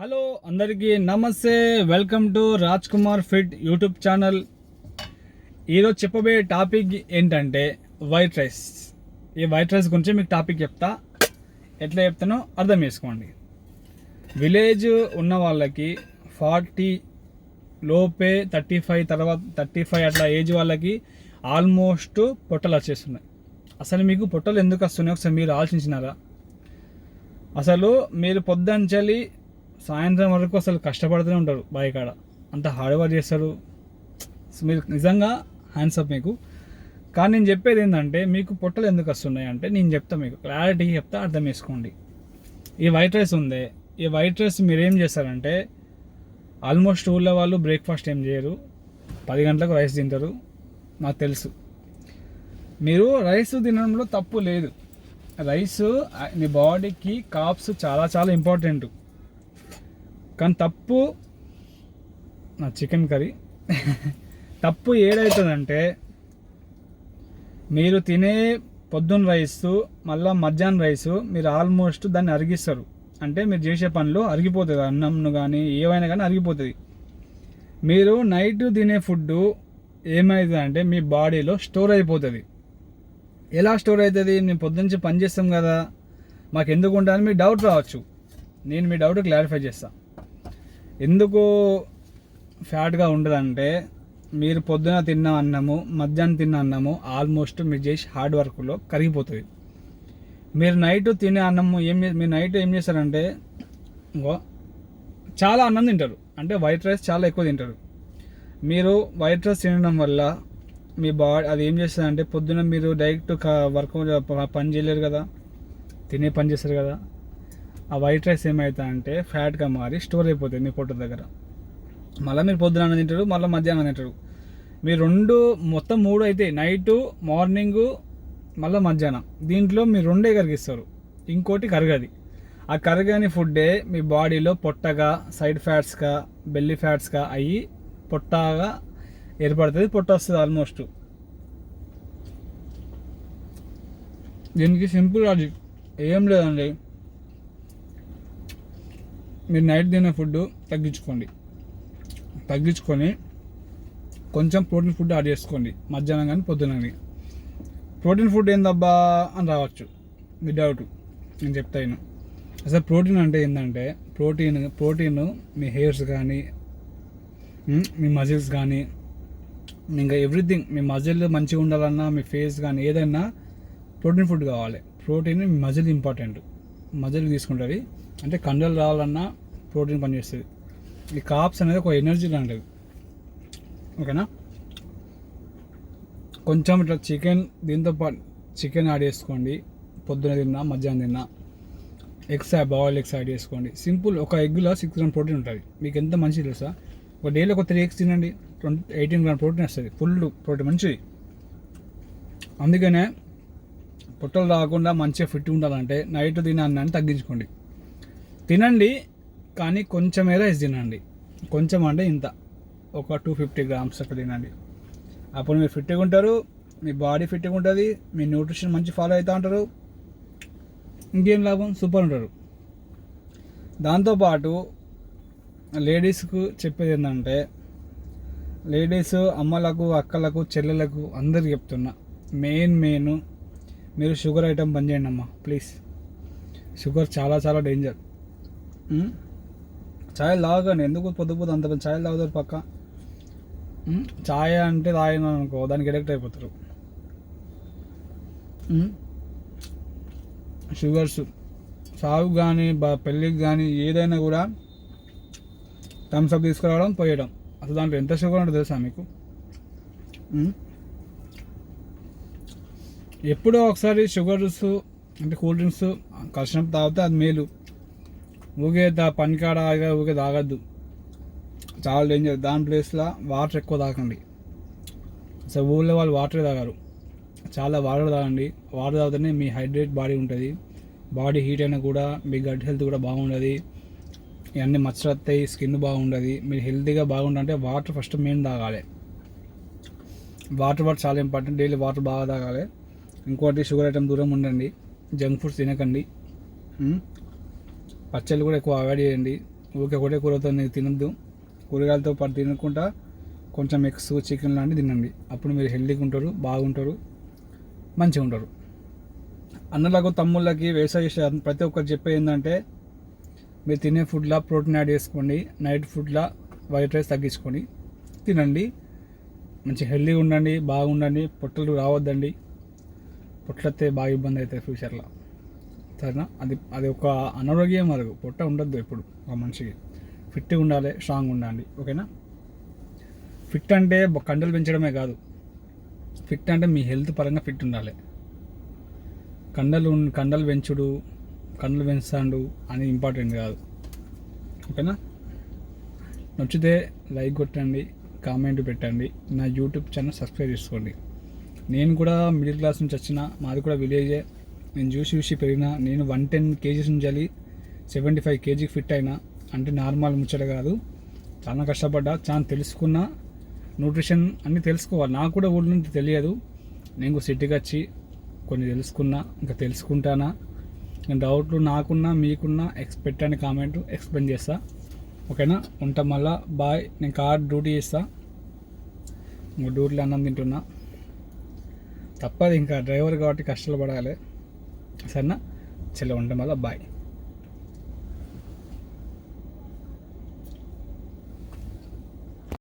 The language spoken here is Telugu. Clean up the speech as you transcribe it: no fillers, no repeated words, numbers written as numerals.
హలో అందరికీ నమస్తే, welcome to Raj Kumar fit YouTube channel. ఈరోజు చెప్పబోయే టాపిక్ ఏంటంటే వైట్ రైస్. ఈ వైట్ రైస్ గురించి మీకు టాపిక్ చెప్తా, ఎట్లా చెప్తానో అర్థం చేసుకోండి. విలేజ్ ఉన్న వాళ్ళకి 40 లోపే 35 తర్వాత 35 అట్లా ఏజ్ వాళ్ళకి ఆల్మోస్ట్ పొట్టలు వచ్చేస్తున్నాయి. అసలు మీకు పొట్టలు ఎందుకు వస్తున్నాయి ఒకసారి మీరు ఆలోచించినారా? అసలు మీరు పొద్దుంచలి సాయంత్రం వరకు అసలు కష్టపడుతూనే ఉంటారు, బాయికాడ అంత హార్డ్ వర్క్ చేస్తారు. మీరు నిజంగా హ్యాండ్స్ అప్ మీకు. కానీ నేను చెప్పేది ఏంటంటే, మీకు పొట్టలు ఎందుకు వస్తున్నాయి అంటే నేను చెప్తా, మీకు క్లారిటీ చెప్తా, అర్థం చేసుకోండి. ఈ వైట్ రైస్ ఉందే, ఈ వైట్ రైస్ మీరు ఏం చేస్తారంటే, ఆల్మోస్ట్ ఊళ్ళో వాళ్ళు బ్రేక్ఫాస్ట్ ఏం చేయరు, 10 గంటలకు రైస్ తింటారు. నాకు తెలుసు, మీరు రైస్ తినడంలో తప్పు లేదు. రైస్ మీ బాడీకి కార్బ్స్ చాలా చాలా ఇంపార్టెంట్. కానీ తప్పు నా చికెన్ కర్రీ తప్పు ఏడవుతుందంటే, మీరు తినే పొద్దున్న రైసు మళ్ళీ మధ్యాహ్నం రైసు మీరు ఆల్మోస్ట్ దాన్ని అరిగిస్తారు. అంటే మీరు చేసే పనిలో అరిగిపోతుంది, అన్నంను కానీ ఏవైనా కానీ అరిగిపోతుంది. మీరు నైట్ తినే ఫుడ్ ఏమవుతుంది అంటే మీ బాడీలో స్టోర్ అయిపోతుంది. ఎలా స్టోర్ అవుతుంది? మేము పొద్దున్నుంచి పని చేస్తాం కదా, మాకు ఎందుకు ఉంటుందని మీ డౌట్ రావచ్చు. నేను మీ డౌట్ క్లారిఫై చేస్తాను. ఎందుకు ఫ్యాట్గా ఉండదంటే, మీరు పొద్దున తిన్న అన్నము మధ్యాహ్నం తిన్న అన్నము ఆల్మోస్ట్ మీరు చేసి హార్డ్ వర్క్లో కరిగిపోతుంది. మీరు నైట్ తినే అన్నము మీరు నైట్ ఏం చేస్తారంటే చాలా అన్నం తింటారు, అంటే వైట్ రైస్ చాలా ఎక్కువ తింటారు. మీరు వైట్ రైస్ తినడం వల్ల మీ బాడీ అది ఏం చేస్తుందంటే, పొద్దున మీరు డైరెక్ట్ వర్క్ పని చేయలేరు కదా, తినే పని చేస్తారు కదా. ఆ వైట్ రైస్ ఏమవుతా అంటే ఫ్యాట్గా మారి స్టోర్ అయిపోతుంది మీ పొట్ట దగ్గర. మళ్ళీ మీరు పొద్దున అన్నం తింటారు, మళ్ళీ మధ్యాహ్నం తింటారు. మీరు మొత్తం 3 అయితే నైటు, మార్నింగు, మళ్ళీ మధ్యాహ్నం. దీంట్లో మీరు 2 కరిగిస్తారు, ఇంకోటి కరగది. ఆ కరగని ఫుడ్డే మీ బాడీలో పొట్టగా, సైడ్ ఫ్యాట్స్గా, బెల్లీ ఫ్యాట్స్గా అయ్యి పొట్టగా ఏర్పడుతుంది, పొట్ట వస్తుంది ఆల్మోస్ట్. దీనికి సింపుల్ లాజిక్ ఏం లేదండి, మీరు నైట్ తినే ఫుడ్ తగ్గించుకొని కొంచెం ప్రోటీన్ ఫుడ్ యాడ్ చేసుకోండి, మధ్యాహ్నం కానీ పొద్దున కానీ. ప్రోటీన్ ఫుడ్ ఏందబ్బా అని రావచ్చు మీ డౌట్, నేను చెప్తాను. అసలు ప్రోటీన్ అంటే ఏంటంటే, ప్రోటీన్ మీ హెయిర్స్ కానీ, మీ మజిల్స్ కానీ, ఇంకా ఎవ్రీథింగ్, మీ మజిల్ మంచిగా ఉండాలన్నా, మీ ఫేస్ కానీ ఏదైనా ప్రోటీన్ ఫుడ్ కావాలి. ప్రోటీన్ మీ మజిల్ ఇంపార్టెంట్, మజిల్ తీసుకుంటుంది. అంటే కండలు రావాలన్నా ప్రోటీన్ పనిచేస్తుంది. ఈ కార్బ్స్ అనేది ఒక ఎనర్జీ లాంటిది, ఓకేనా. కొంచెం ఇట్లా దీంతో పాటు చికెన్ యాడ్ చేసుకోండి, పొద్దున తిన్నా మధ్యాహ్నం తిన్నా. బాయిల్డ్ ఎగ్స్ యాడ్ చేసుకోండి. సింపుల్, ఒక ఎగ్లో 6 గ్రామ్ ప్రోటీన్ ఉంటుంది. మీకు ఎంత మంచిది తెలుసా? ఒక డైలీ ఒక 3 eggs తినండి, 18 గ్రామ్ ప్రోటీన్ వస్తుంది. ఫుల్ ప్రోటీన్, మంచిది. అందుకనే పొట్టలు రాకుండా మంచిగా ఫిట్ ఉండాలంటే నైట్ తినే అన్నాన్ని తగ్గించుకోండి. తినండి కానీ కొంచెం రైస్ తినండి. కొంచెం అంటే ఇంత, ఒక 250 grams అక్కడ తినండి. అప్పుడు మీరు ఫిట్గా ఉంటారు, మీ బాడీ ఫిట్గా ఉంటుంది, మీ న్యూట్రిషన్ మంచి ఫాలో అవుతూ ఉంటారు. ఇంకేం లాభం, సూపర్ ఉంటారు. దాంతోపాటు లేడీస్కు చెప్పేది ఏంటంటే, లేడీస్ అమ్మలకు, అక్కలకు, చెల్లెలకు అందరికి చెప్తున్నా, మెయిన్ మీరు షుగర్ ఐటమ్ బంద్ చేయండి అమ్మా ప్లీజ్. షుగర్ చాలా చాలా డేంజర్. ఛాయ్ తాగండి, ఎందుకు పొద్దు అంత ఛాయ్ తాగుతారు పక్క. ఛాయ్ అంటే తాగిన అనుకో దానికి ఎడిక్ట్ అయిపోతారు. షుగర్స్ సాగు కానీ పెళ్ళికి కానీ ఏదైనా కూడా థమ్స్ అప్ తీసుకురావడం, పోయడం. అసలు దాంట్లో ఎంత షుగర్ ఉంటుందో తెలుసా మీకు? ఎప్పుడో ఒకసారి షుగర్స్ అంటే కూల్ డ్రింక్స్ కలిసినప్పుడు తాగితే అది మేలు. ఊగే పనికాడ ఊగే తాగద్దు, చాలా డేంజర్. దాని ప్లేస్లో వాటర్ ఎక్కువ తాగండి. అసలు ఊళ్ళో వాళ్ళు వాటరే తాగారు, చాలా వాటర్ తాగండి. వాటర్ తాగితేనే మీ హైడ్రేట్ బాడీ ఉంటుంది. బాడీ హీట్ అయినా కూడా మీ గట్ హెల్త్ కూడా బాగుంటుంది. ఇవన్నీ మచ్చలు వస్తాయి, స్కిన్ బాగుంటుంది. మీరు హెల్తీగా బాగుండాలంటే వాటర్ ఫస్ట్ మెయిన్ తాగాలి. వాటర్ చాలా ఇంపార్టెంట్, డైలీ వాటర్ బాగా తాగాలి. ఇంకోటి, షుగర్ ఐటమ్ దూరం ఉండండి, జంక్ ఫుడ్స్ తినకండి, పచ్చళ్ళు కూడా ఎక్కువ అవాయిడ్ చేయండి. ఊరికే ఒకటే కూరతో తినద్దు. కూరగాయలతో పాటు తినకుండా కొంచెం ఎగ్స్ చికెన్ లాంటివి తినండి. అప్పుడు మీరు హెల్తీగా ఉంటారు, బాగుంటారు, మంచిగా ఉంటారు. అన్నలకు తమ్ముళ్ళకి వ్యవసాయ ప్రతి ఒక్కరు చెప్పేది ఏంటంటే మీరు తినే ఫుడ్లో ప్రోటీన్ యాడ్ చేసుకోండి, నైట్ ఫుడ్లో వైట్ రైస్ తగ్గించుకొని తినండి, మంచి హెల్తీగా ఉండండి, బాగుండండి, పొట్టలు రావద్దండి. పొట్లతే బాగా ఇబ్బంది అవుతుంది ఫ్యూచర్లో, సరేనా? అది ఒక అనారోగ్యం. వరకు పొట్ట ఉండొద్దు ఎప్పుడు. ఒక మనిషికి ఫిట్గా ఉండాలి, స్ట్రాంగ్ ఉండాలి, ఓకేనా? ఫిట్ అంటే కండలు పెంచడమే కాదు, ఫిట్ అంటే మీ హెల్త్ పరంగా ఫిట్ ఉండాలి. కండలు పెంచుడు, కండలు పెంచాడు అని ఇంపార్టెంట్ కాదు, ఓకేనా? నచ్చితే లైక్ కొట్టండి, కామెంట్ పెట్టండి, నా యూట్యూబ్ ఛానల్ సబ్స్క్రైబ్ చేసుకోండి. నేను కూడా మిడిల్ క్లాస్ నుంచి వచ్చిన, మాది కూడా విలేజే. నేను చూసి పెరిగిన. నేను 110 kgs నుంచి 75 kg ఫిట్ అయినా. అంటే నార్మల్ ముచ్చట కాదు, చాలా కష్టపడ్డా, చాలా తెలుసుకున్నా. న్యూట్రిషన్ అన్నీ తెలుసుకోవాలి. నాకు కూడా ఊళ్ళో నుంచి తెలియదు. నేను సిటీకి వచ్చి కొన్ని తెలుసుకున్నా, ఇంకా తెలుసుకుంటానా. డౌట్లు నాకున్నా మీకున్నా పెట్టండి, కామెంట్ ఎక్స్ప్లెయిన్ చేస్తా, ఓకేనా? ఉంటాం మళ్ళా. బాయ్. నేను కార్ డ్యూటీ చేస్తా, ఇంకా డ్యూటీలో అన్నం తింటున్నా. తప్పదు, ఇంకా డ్రైవర్ కాబట్టి కష్టాలు పడాలి, సరేనా? చలో ఉంటాం మళ్ళా. బాయ్.